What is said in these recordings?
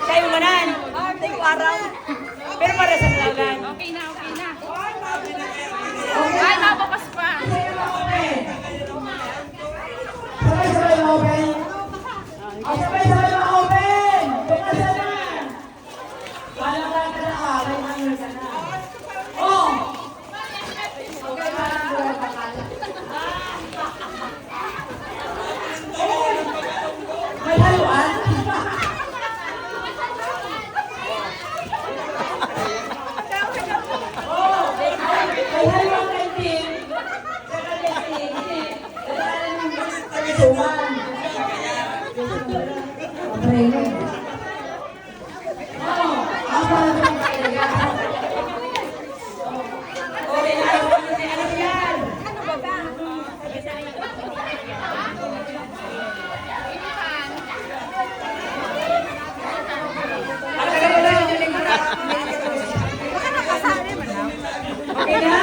Tayo mo nan. Tayo araw. Pero para sa lagan. Okay na. Ay, nabakas pa. Sabay-sabay na open. Sabay-sabay na open. Pinasan na. Wala ka na away na yun sana. Oh! May haluan? May haluan kay Tim. Saka kay Tim. Tuman. Apreno. Apa ang talaga? Okay na. Ano yan? Okay na?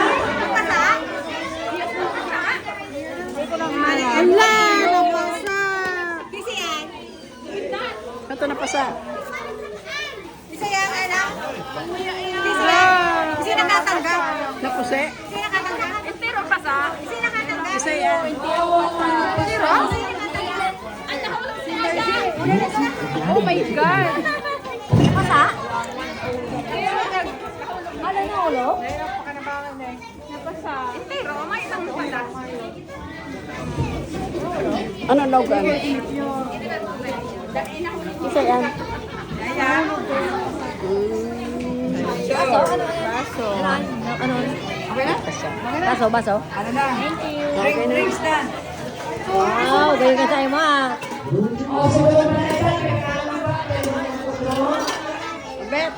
Ala, napasa. Ito napasa. Isa yan, ano? Isa yan. Isa nakatanggap. Napuse. Isa nakatanggap. Pero pasa. Isa nakatanggap. Isa yan. Pero? Ang nakaulang si Ada. Oh my God. Masa? Ano na ulo? Pero may isang pasa. Ano logan? Isa yan. Baso. Ano? Baso. Ano na? Drinks na. Wow, ganyan ka tayo ma. Oh, sumunod na yan. Kailangan ba? Bet.